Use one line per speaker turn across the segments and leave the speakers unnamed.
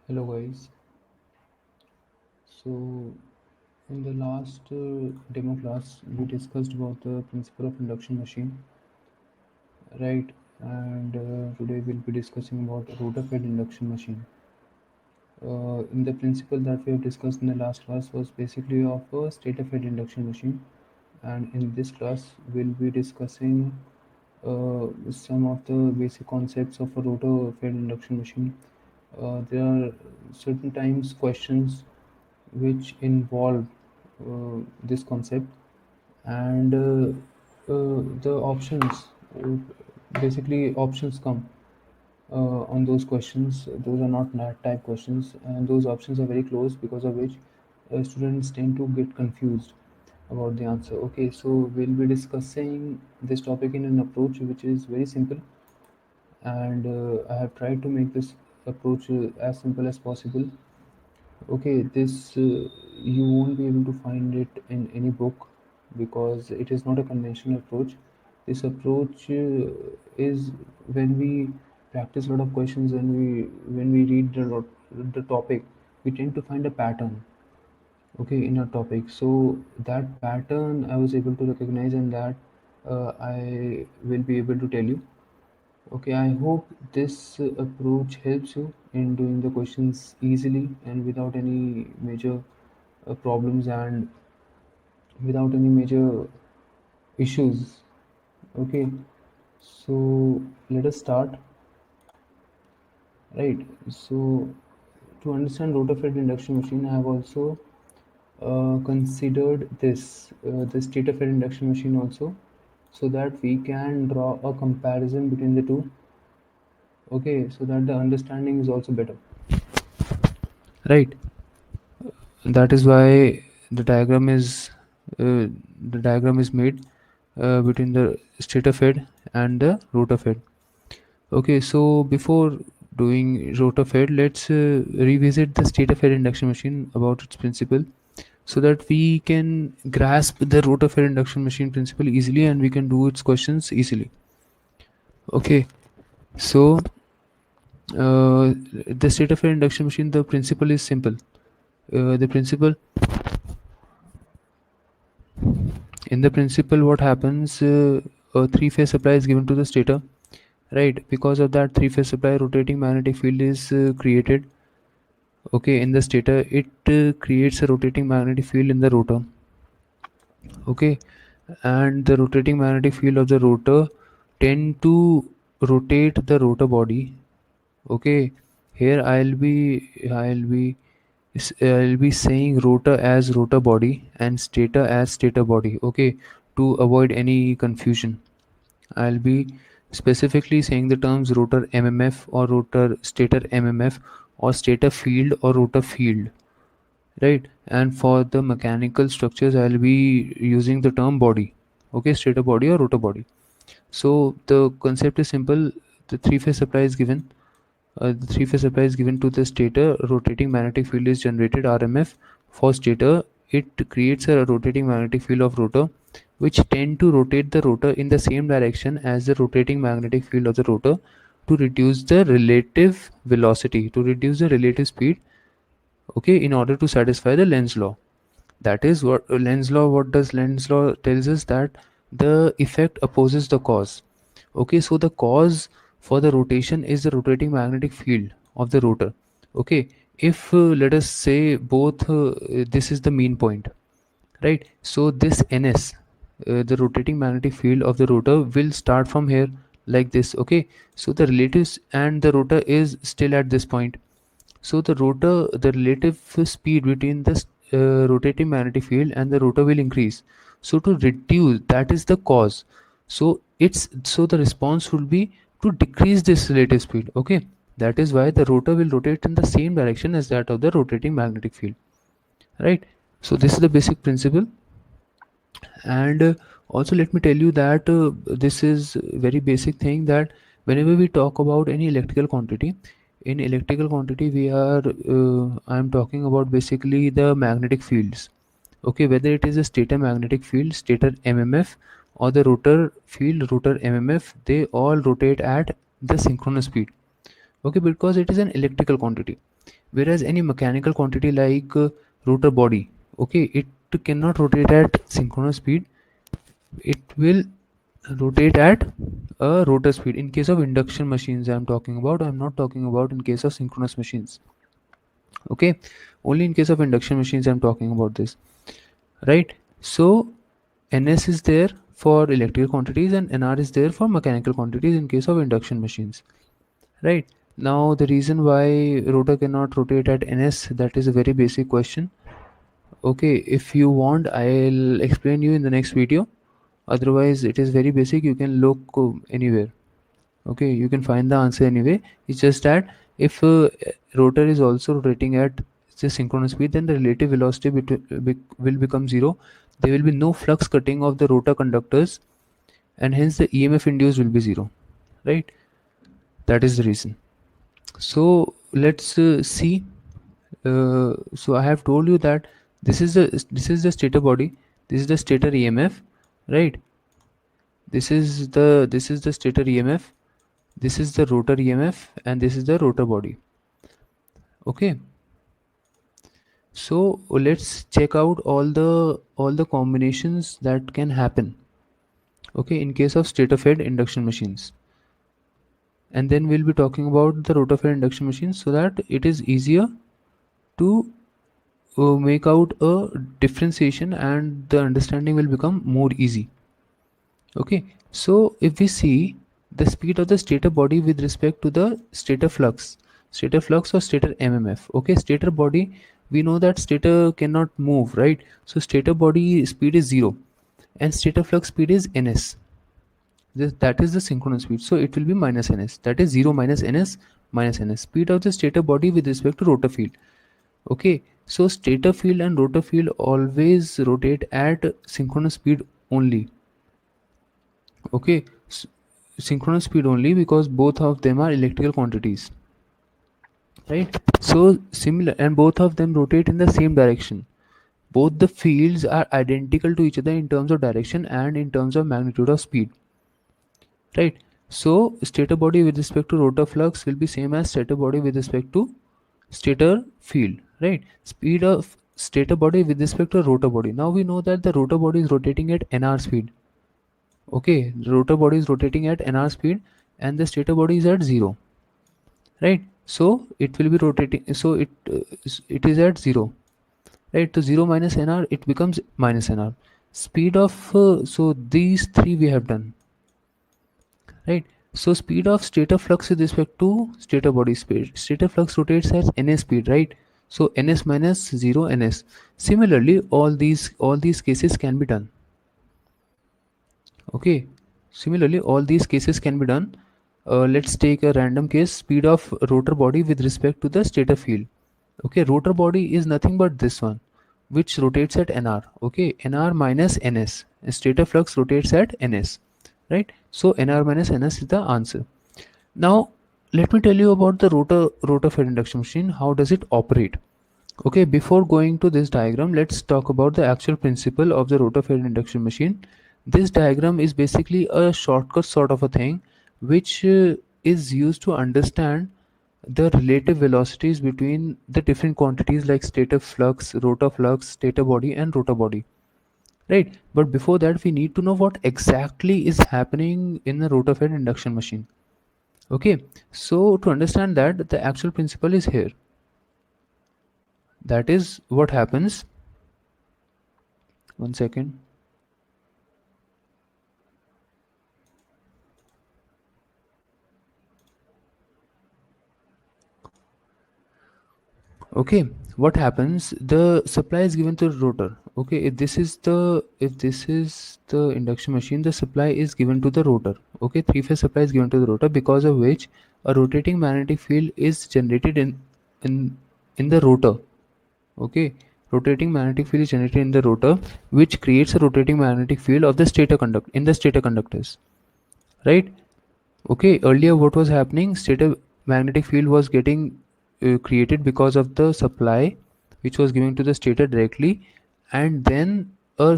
Hello guys. So in the last demo class we discussed about the principle of induction machine, right? And today we'll be discussing about rotor fed induction machine. In the principle that we have discussed in the last class was basically of a stator fed induction machine, and in this class we'll be discussing some of the basic concepts of a rotor fed induction machine. There are certain times questions which involve this concept, and the options, basically options come on those questions. Those are not nat type questions, and those options are very close, because of which students tend to get confused about the answer. Okay, so we'll be discussing this topic in an approach which is very simple, and I have tried to make this approach as simple as possible. Okay, this you won't be able to find it in any book, because it is not a conventional approach. This approach is when we practice a lot of questions, when we read the topic, we tend to find a pattern. Okay, in a topic. So that pattern I was able to recognize, and that I will be able to tell you. Okay, I hope this approach helps you in doing the questions easily and without any major problems, and without any major issues. Okay, so let us start. Right. So to understand rotor fed induction machine, I have also considered the stator fed induction machine also, so that we can draw a comparison between the two. Okay, so that the understanding is also better. Right. That is why the diagram is made between the stator fed and the rotor fed. Okay, so before doing rotor fed, let's revisit the stator fed induction machine about its principle, so that we can grasp the rotor fed induction machine principle easily, and we can do its questions easily. Okay, so the stator fed induction machine, the principle is simple. The principle In the principle, what happens? A three-phase supply is given to the stator, right? Because of that three-phase supply, rotating magnetic field is created. Okay, in the stator, it creates a rotating magnetic field in the rotor. Okay, and the rotating magnetic field of the rotor tend to rotate the rotor body. Okay, here I'll be saying rotor as rotor body and stator as stator body. Okay, to avoid any confusion, I'll be specifically saying the terms rotor mmf or rotor stator mmf, or stator field or rotor field, right? And for the mechanical structures, I'll be using the term body. Okay, stator body or rotor body. So the concept is simple. The three-phase supply is given. The three-phase supply is given to the stator. Rotating magnetic field is generated, RMF. For stator, it creates a rotating magnetic field of rotor, which tend to rotate the rotor in the same direction as the rotating magnetic field of the rotor, to reduce the relative velocity, to reduce the relative speed. Okay, in order to satisfy the Lenz law. That is what Lenz law, what does Lenz law tells us? That the effect opposes the cause. Okay, so the cause for the rotation is the rotating magnetic field of the rotor. Okay, if let us say both this is the mean point, right? So this ns, the rotating magnetic field of the rotor, will start from here, like this. Okay, so the relatives and the rotor is still at this point. So the relative speed between the rotating magnetic field and the rotor will increase. So to reduce, that is the cause. So the response will be to decrease this relative speed. Okay, that is why the rotor will rotate in the same direction as that of the rotating magnetic field, right? So this is the basic principle. And also let me tell you that this is very basic thing, that whenever we talk about any electrical quantity, in electrical quantity we are I'm talking about basically the magnetic fields. Okay, whether it is a stator magnetic field, stator mmf, or the rotor field, rotor mmf, they all rotate at the synchronous speed. Okay, because it is an electrical quantity. Whereas any mechanical quantity like rotor body, okay, it cannot rotate at synchronous speed. It will rotate at a rotor speed. In case of induction machines I'm talking about, I'm not talking about in case of synchronous machines. Okay, only in case of induction machines I'm talking about this, right? So ns is there for electrical quantities and nr is there for mechanical quantities in case of induction machines, right? Now the reason why rotor cannot rotate at ns, that is a very basic question. Okay, if you want I'll explain you in the next video. Otherwise it is very basic, you can look anywhere. Okay, you can find the answer anyway. It's just that if rotor is also rotating at the synchronous speed, then the relative velocity will become zero. There will be no flux cutting of the rotor conductors, and hence the emf induced will be zero, right? That is the reason. So let's see. So I have told you that this is the stator body, this is the stator emf, right? This is the stator emf, this is the rotor emf, and this is the rotor body. Okay, so let's check out all the combinations that can happen, okay, in case of stator fed induction machines. And then we'll be talking about the rotor fed induction machines so that it is easier to make out a differentiation and the understanding will become more easy. Okay, so if we see the speed of the stator body with respect to the stator flux or stator mmf. Okay, stator body, we know that stator cannot move, right? So stator body speed is 0 and stator flux speed is ns. That is the synchronous speed, so it will be minus ns, that is 0 minus ns minus ns, speed of the stator body with respect to rotor field. Okay, so stator field and rotor field always rotate at synchronous speed only. Okay, synchronous speed only because both of them are electrical quantities, right? So similar, and both of them rotate in the same direction. Both the fields are identical to each other in terms of direction and in terms of magnitude of speed, right? So stator body with respect to rotor flux will be same as stator body with respect to stator field, right? Speed of stator body with respect to rotor body. Now we know that the rotor body is rotating at nr speed. Okay, the rotor body is rotating at nr speed and the stator body is at 0, right? So it will be rotating, so it is at 0, right? So 0 minus nr, it becomes minus nr. Speed of so these three we have done, right? So speed of stator flux with respect to stator body speed, stator flux rotates at ns speed, right? So ns minus 0 ns. Similarly all these cases can be done. Okay, similarly all these cases can be done. Let's take a random case, speed of rotor body with respect to the stator field. Okay, rotor body is nothing but this one, which rotates at nr. Okay, nr minus ns, stator flux rotates at ns, right? So nr minus ns is the answer. Now let me tell you about the rotor fed induction machine. How does it operate? Okay, before going to this diagram, let's talk about the actual principle of the rotor fed induction machine. This diagram is basically a shortcut sort of a thing, which is used to understand the relative velocities between the different quantities like stator flux, stator body, and rotor body. Right? But before that, we need to know what exactly is happening in the rotor fed induction machine. Okay, so to understand that, the actual principle is here. That is what happens. One second. Okay, what happens, the supply is given to the rotor. Okay, if this is the induction machine, the supply is given to the rotor. Okay, three-phase supply is given to the rotor, because of which a rotating magnetic field is generated in in the rotor. Okay, rotating magnetic field is generated in the rotor, which creates a rotating magnetic field of the stator conductors, right? Okay, earlier what was happening? Stator magnetic field was getting created because of the supply which was given to the stator directly, and then a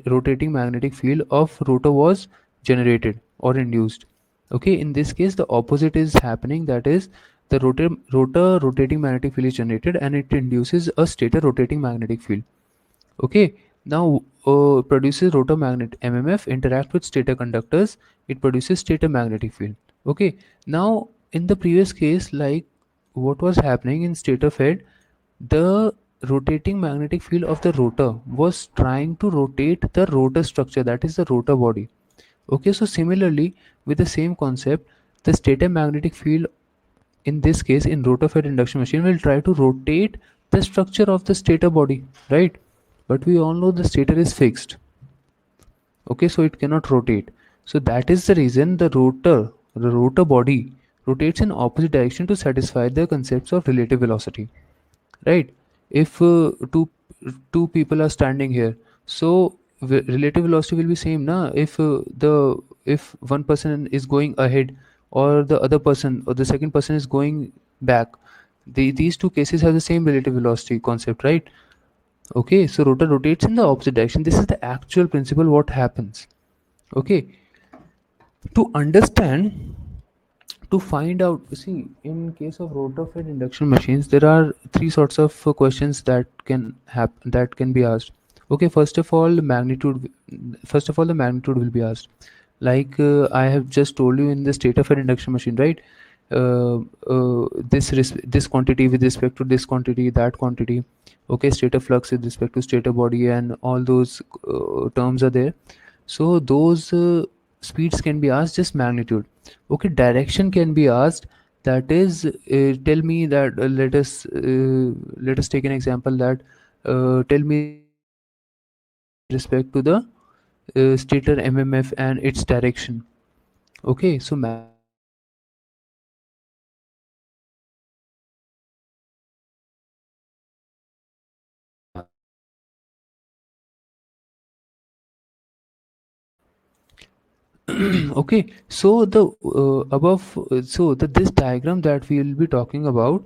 rotating magnetic field of rotor was generated or induced. Okay, in this case, the opposite is happening. That is, the rotor rotating magnetic field is generated, and it induces a stator rotating magnetic field. Okay, now produces rotor magnet mmf interact with stator conductors, it produces stator magnetic field. Okay, now in the previous case, like what was happening in stator fed, the rotating magnetic field of the rotor was trying to rotate the rotor structure, that is the rotor body. Okay, so similarly, with the same concept, the stator magnetic field in this case in rotor fed induction machine will try to rotate the structure of the stator body, right? But we all know the stator is fixed. Okay, so it cannot rotate. So that is the reason the rotor body rotates in opposite direction to satisfy the concepts of relative velocity, right? If two people are standing here, so relative velocity will be same na. If one person is going ahead, or the other person or the second person is going back, these two cases have the same relative velocity concept, right? Okay, so rotor rotates in the opposite direction. This is the actual principle what happens. Okay, to understand, to find out, see, in case of rotor fed induction machines there are three sorts of questions that can happen, that can be asked. Okay, first of all the magnitude will be asked. Like I have just told you in the state of an induction machine, right? This quantity with respect to this quantity, that quantity. Okay, state of flux with respect to state of body, and all those terms are there. So those speeds can be asked, just magnitude. Okay, direction can be asked, that is tell me that let us take an example that tell me the direction with respect to the stator mmf and its direction. Okay, so magnitude can be asked. Okay, so direction can be asked. Okay, so the above so the this diagram that we will be talking about,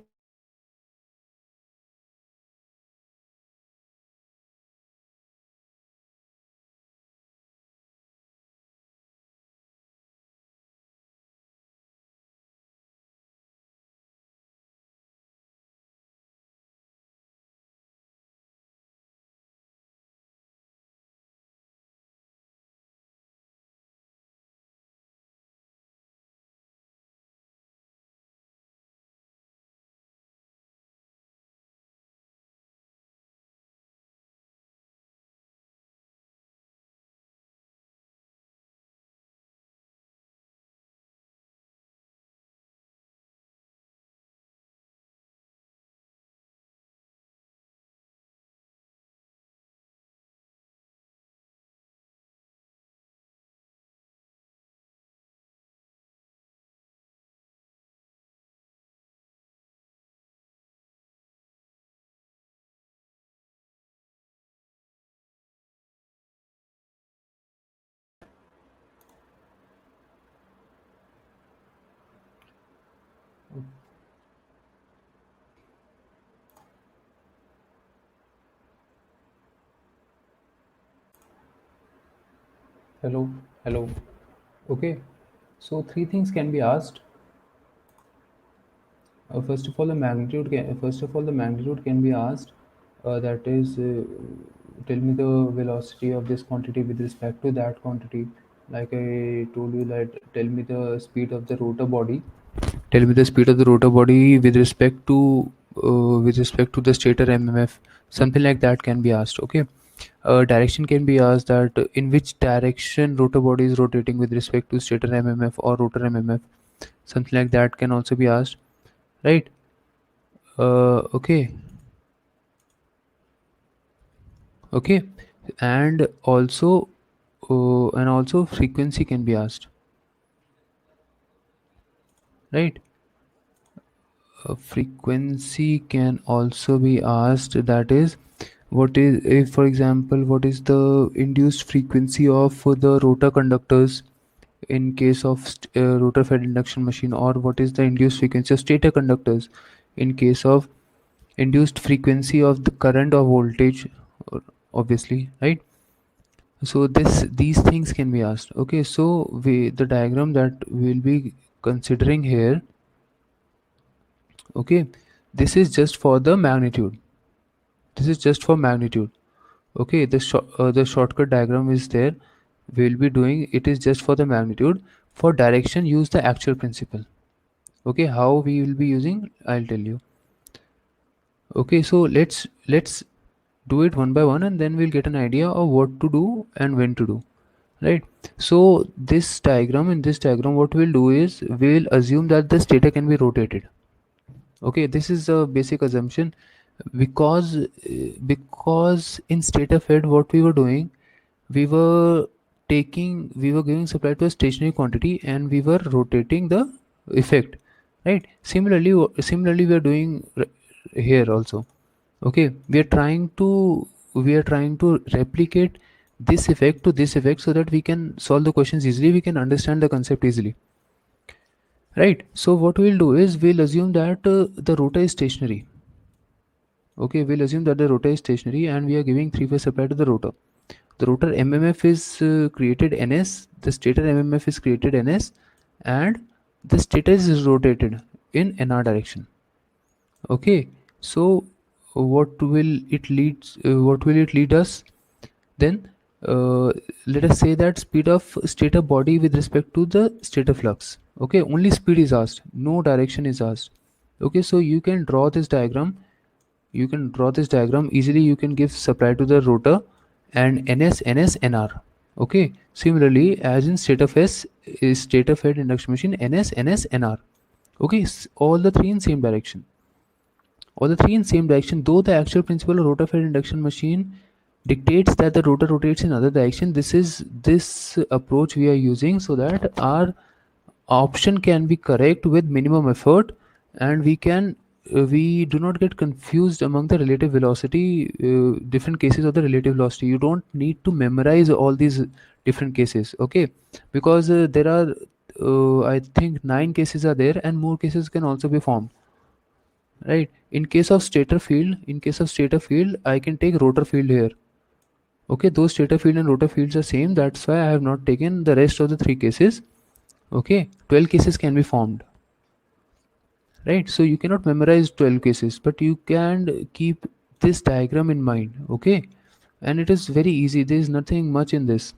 hello, hello. Okay, so three things can be asked. First of all, the magnitude can be asked. That is, tell me the velocity of this quantity with respect to that quantity. Like I told you that, tell me the speed of the rotor body. Tell me the speed of the rotor body with respect to the stator mmf. Something like that can be asked. Okay. Direction can be asked, that in which direction rotor body is rotating with respect to stator mmf or rotor mmf. Something like that can also be asked, right? Okay, okay, and also frequency can be asked, right? Frequency can also be asked, that is, what is, if for example, what is the induced frequency of the rotor conductors in case of rotor fed induction machine, or what is the induced frequency of stator conductors in case of induced frequency of the current or voltage, obviously, right? So these things can be asked. Okay, so we the diagram that we'll be considering here, Okay, this is just for the magnitude. This is just for magnitude. Okay, the shortcut diagram is there. We'll be doing it is just for the magnitude. For direction, use the actual principle. Okay, how we will be using, I'll tell you. Okay, so let's do it one by one, and then we'll get an idea of what to do and when to do. Right. So in this diagram, what we'll do is we'll assume that the stator can be rotated. Okay, this is a basic assumption, because in stator fed what we were doing, we were giving supply to a stationary quantity and we were rotating the effect, right? Similarly we are doing here also. Okay, we are trying to replicate this effect to this effect so that we can solve the questions easily, we can understand the concept easily, right? So what we'll do is we'll assume that the rotor is stationary. Okay, we'll assume that the rotor is stationary and we are giving three-phase supply to the rotor. The rotor mmf is created ns, the stator mmf is created ns, and the stator is rotated in nr direction. Okay, so what will it lead us then? Let us say that speed of stator body with respect to the stator flux. Okay, only speed is asked, no direction is asked. Okay, so you can draw this diagram easily. You can give supply to the rotor and ns nr. Okay, similarly as in stator phase is stator fed induction machine, ns nr. Okay, all the three in same direction, though the actual principle of rotor fed induction machine dictates that the rotor rotates in other direction. This approach we are using so that our option can be correct with minimum effort, and we do not get confused among the relative velocity, different cases of the relative velocity. You don't need to memorize all these different cases. Okay, because there are I think 9 cases are there and more cases can also be formed, right? In case of stator field I can take rotor field here. Okay, those stator field and rotor fields are same, that's why I have not taken the rest of the 3 cases. Okay, 12 cases can be formed, right? So you cannot memorize 12 cases, but you can keep this diagram in mind. Okay, and it is very easy, there is nothing much in this,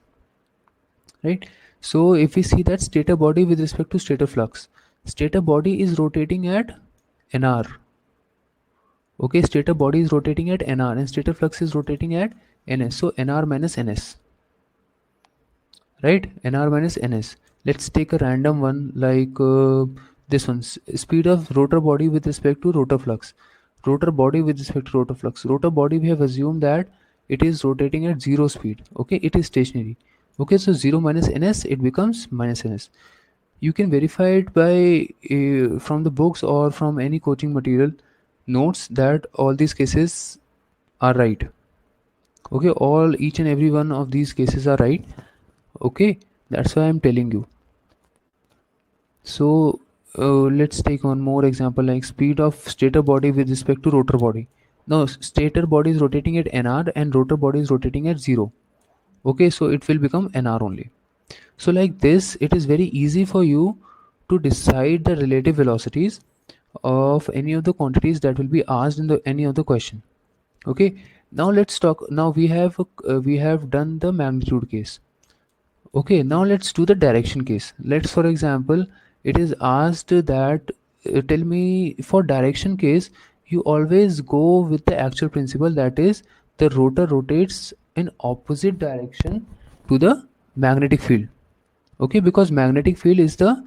right? So if we see that stator body with respect to stator flux, stator body is rotating at nr. Okay, stator body is rotating at nr and stator flux is rotating at ns, so nr minus ns, right? Nr minus ns. Let's take a random one like this one. Speed of rotor body with respect to rotor flux. Rotor body with respect to rotor flux. Rotor body, we have assumed that it is rotating at zero speed. Okay, it is stationary. Okay, so 0 minus ns, it becomes minus ns. You can verify it by from the books or from any coaching material notes that all these cases are right. Okay, each and every one of these cases are right. Okay, that's why I'm telling you. So let's take one more example like speed of stator body with respect to rotor body. Now stator body is rotating at nr and rotor body is rotating at 0. Okay, so it will become nr only. So like this, it is very easy for you to decide the relative velocities of any of the quantities that will be asked in the any of the question. Okay, now let's talk. Now we have done the magnitude case. Okay, now let's do the direction case. Let's, for example, it is asked that tell me for direction case, you always go with the actual principle, that is the rotor rotates in opposite direction to the magnetic field. Okay, because magnetic field is the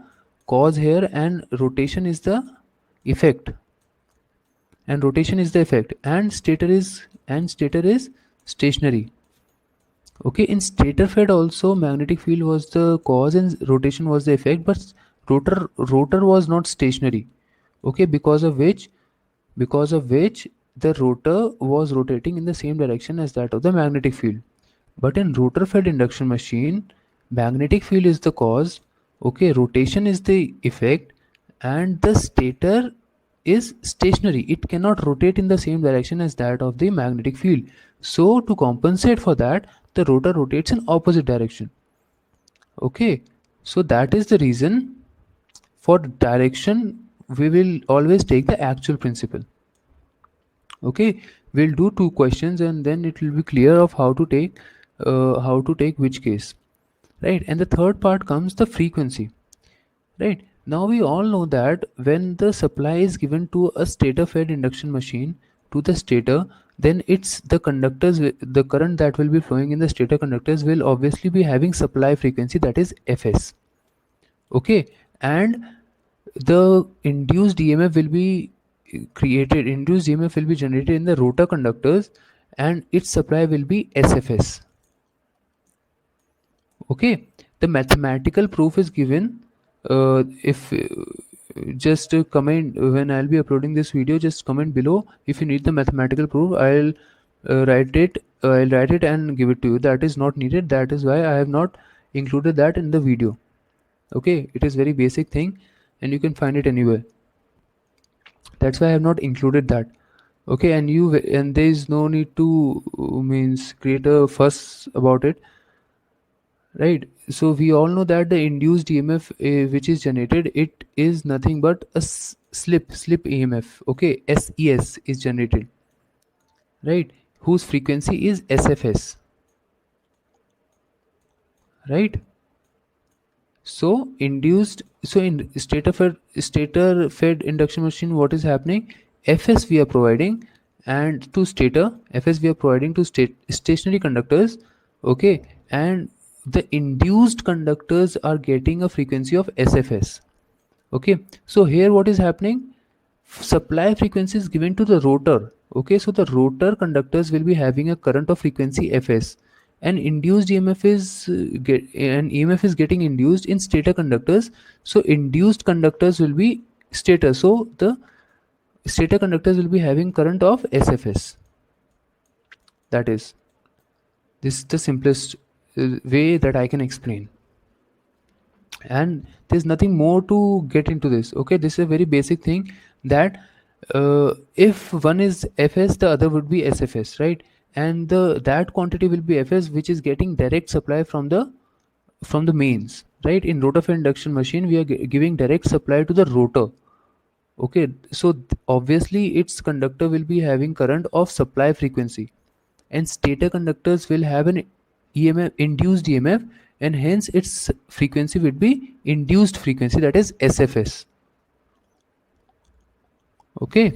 cause here and rotation is the effect, and stator is stationary. Okay, in stator fed also magnetic field was the cause and rotation was the effect, but rotor was not stationary. Okay, because of which the rotor was rotating in the same direction as that of the magnetic field. But in rotor fed induction machine, magnetic field is the cause, okay, rotation is the effect, and the stator is stationary. It cannot rotate in the same direction as that of the magnetic field. So to compensate for that, the rotor rotates in opposite direction. Okay, so that is the reason for direction. we will always take the actual principle. Okay, we'll do two questions and then it will be clear of how to take which case, right? And the third part comes the frequency, right? Now we all know that when the supply is given to a stator fed induction machine to the stator, then it's the the current that will be flowing in the stator conductors will obviously be having supply frequency, that is Fs. Okay, and the induced EMF will be generated in the rotor conductors, and its supply will be SFS. Okay, the mathematical proof is given. If just comment when I'll be uploading this video, just comment below if you need the mathematical proof. I'll write it and give it to you. That is not needed. That is why I have not included that in the video. Okay, it is very basic thing, and you can find it anywhere. That's why I have not included that. Okay, and there is no need to means create a fuss about it, right? So we all know that the induced EMF which is generated, it is nothing but a slip EMF. Okay, SES is generated, right? Whose frequency is SFS, right? So in stator fed induction machine, what is happening? Fs we are providing, and to stator Fs we are providing to stationary conductors. Okay, and the induced conductors are getting a frequency of SFS. Okay, so here what is happening? Supply frequency is given to the rotor. Okay, so the rotor conductors will be having a current of frequency Fs, and induced EMF is EMF is getting induced in stator conductors. So induced conductors will be stator. So the stator conductors will be having current of SFS. That is, this is the simplest way that I can explain, and there's nothing more to get into this. Okay, this is a very basic thing, that if one is Fs, the other would be SFS, right? And the that quantity will be Fs, which is getting direct supply from the mains, right? In rotor fed induction machine, we are giving direct supply to the rotor. Okay, so obviously its conductor will be having current of supply frequency, and stator conductors will have an EMF, induced EMF, and hence its frequency would be induced frequency, that is SFS. Okay,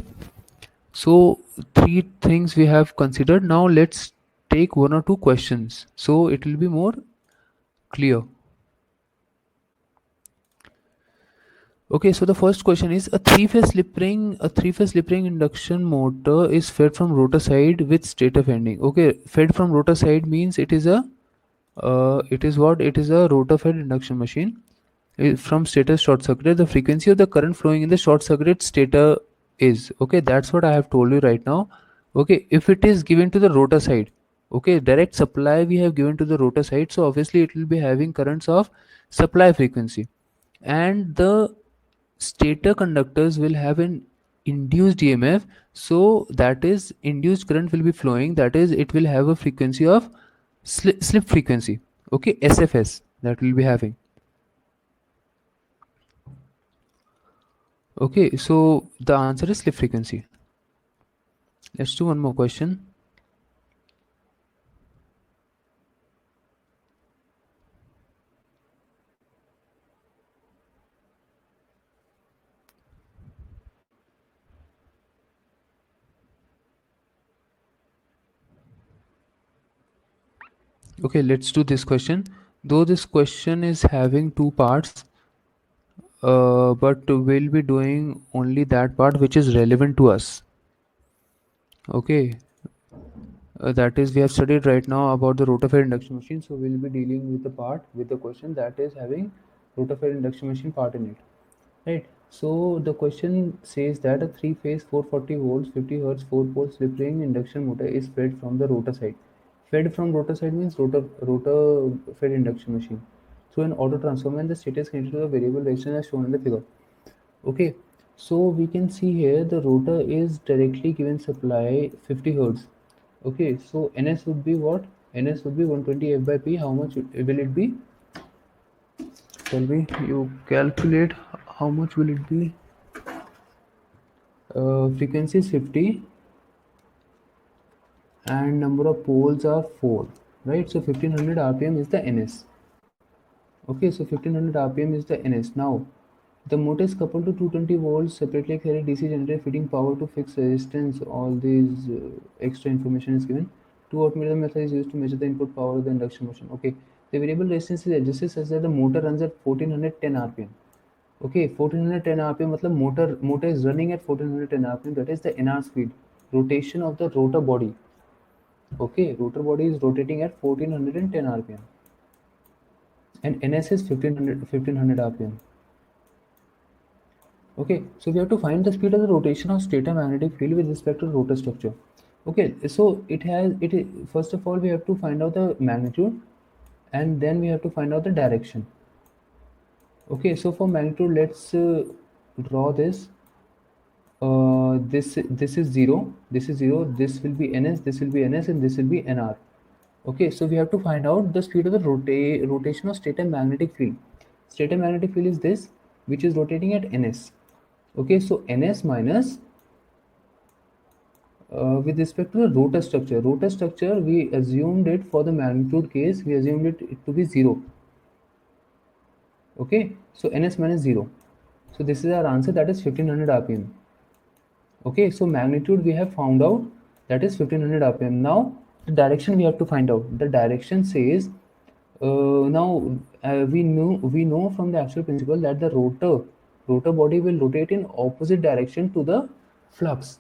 so three things we have considered. Now let's take one or two questions so it will be more clear. Okay, so the first question is, a three-phase slip ring induction motor is fed from rotor side with stator fending. Okay, fed from rotor side means it is a it is what? It is a rotor fed induction machine. From stator short circuit, the frequency of the current flowing in the short circuit stator is, okay, that's what I have told you right now. Okay, if it is given to the rotor side, okay, direct supply we have given to the rotor side, so obviously it will be having currents of supply frequency, and the stator conductors will have an induced EMF, so that is induced current will be flowing, that is it will have a frequency of slip frequency. Okay, SFS that will be having. Okay, so the answer is slip frequency. Let's do one more question. Okay, let's do this question. Though this question is having two parts, but we'll be doing only that part which is relevant to us. Okay, that is, we have studied right now about the rotor fed induction machine, so we'll be dealing with the part with the question that is having rotor fed induction machine part in it, right? So the question says that a three-phase 440 volts 50 hertz 4-pole slip ring induction motor is fed from the rotor side. Fed from rotor side means rotor fed induction machine. So an auto transformer, and the state is connected to the variable resistance as shown in the figure. Okay, so we can see here the rotor is directly given supply 50 hertz. Okay, so NS would be what? NS would be 120 F by P. How much will it be? Shall we? You calculate how much will it be? Frequency is 50 and number of poles are 4, right? So 1500 rpm is the ns. Okay, so 1500 rpm is the ns. Now the motor is coupled to 220 volts separately carried DC generator feeding power to fixed resistance. All these extra information is given. Two wattmeter method is used to measure the input power of the induction motion. Okay, the variable resistance is adjusted such that the motor runs at 1410 rpm. Okay, 1410 rpm मतलब motor is running at 1410 rpm. That is the NR speed, rotation of the rotor body. Okay, rotor body is rotating at 1410 rpm and NS is 1500 rpm. Okay, so we have to find the speed of the rotation of stator magnetic field with respect to rotor structure. Okay, so first of all we have to find out the magnitude and then we have to find out the direction. Okay, so for magnitude let's draw this. This is 0, this is 0, this will be ns, this will be ns, and this will be nr. Okay, so we have to find out the speed of the rotation of stator magnetic field. Stator magnetic field is this, which is rotating at ns. Okay, so ns minus with respect to the rotor structure. Rotor structure, we assumed it for the magnitude case, we assumed it to be 0. Okay, so ns minus 0. So this is our answer, that is 1500 rpm. Okay, so magnitude we have found out, that is 1500 rpm. Now the direction we have to find out. The direction says now we know from the actual principle that the rotor body will rotate in opposite direction to the flux,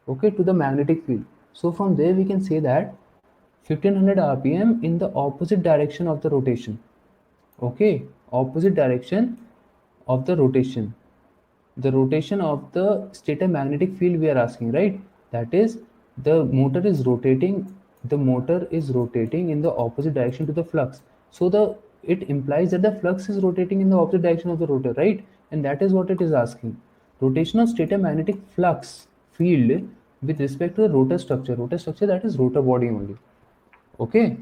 okay, to the magnetic field. So from there we can say that 1500 rpm in the opposite direction of the rotation. Okay, opposite direction of the rotation, the rotation of the stator magnetic field we are asking, right? That is, the motor is rotating in the opposite direction to the flux. So it implies that the flux is rotating in the opposite direction of the rotor, right? And that is what it is asking. Rotation of stator magnetic flux field with respect to the rotor structure, that is rotor body only. Okay,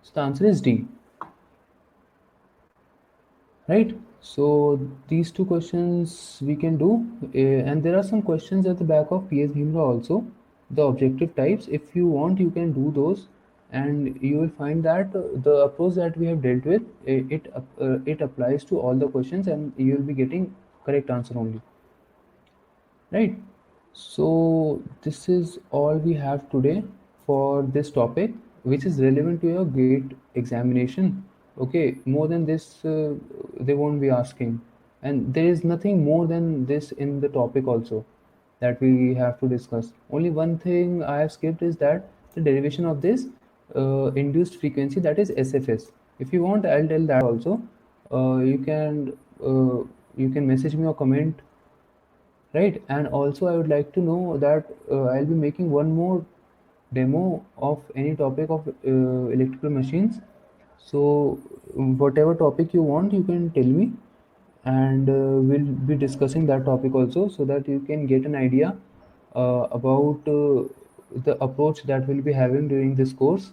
so the answer is D. Right, so these two questions we can do, and there are some questions at the back of PS Bhimra also, the objective types. If you want, you can do those, and you will find that the approach that we have dealt with, it applies to all the questions, and you will be getting correct answer only. Right, so this is all we have today for this topic, which is relevant to your GATE examination. Okay, more than this they won't be asking, and there is nothing more than this in the topic also that we have to discuss. Only one thing I have skipped is that the derivation of this induced frequency, that is SFS. If you want, I'll tell that also. You can message me or comment, right? And also I would like to know that I'll be making one more demo of any topic of electrical machines. So whatever topic you want, you can tell me, and we'll be discussing that topic also, so that you can get an idea about the approach that we'll be having during this course,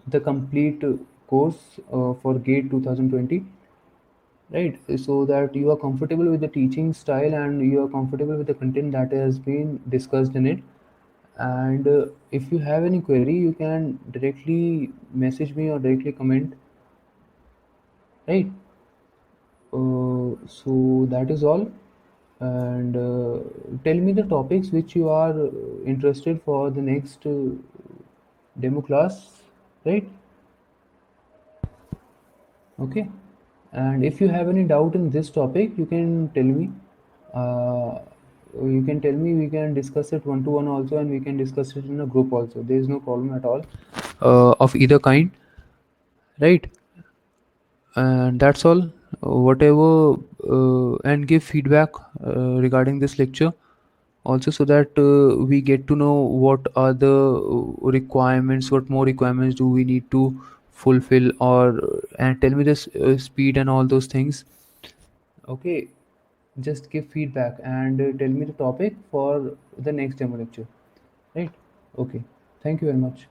the complete course for GATE 2020, right? So that you are comfortable with the teaching style and you are comfortable with the content that has been discussed in it. And if you have any query, you can directly message me or directly comment, right? So that is all. And tell me the topics which you are interested for the next demo class, right? Okay, and if you have any doubt in this topic, you can tell me. uh, you can tell me, we can discuss it one to one also, and we can discuss it in a group also. There is no problem at all of either kind, right? And that's all. Whatever, and give feedback regarding this lecture also, so that we get to know what are the requirements, what more requirements do we need to fulfill, or and tell me this speed and all those things. Okay, just give feedback and tell me the topic for the next demo lecture, right? Okay, thank you very much.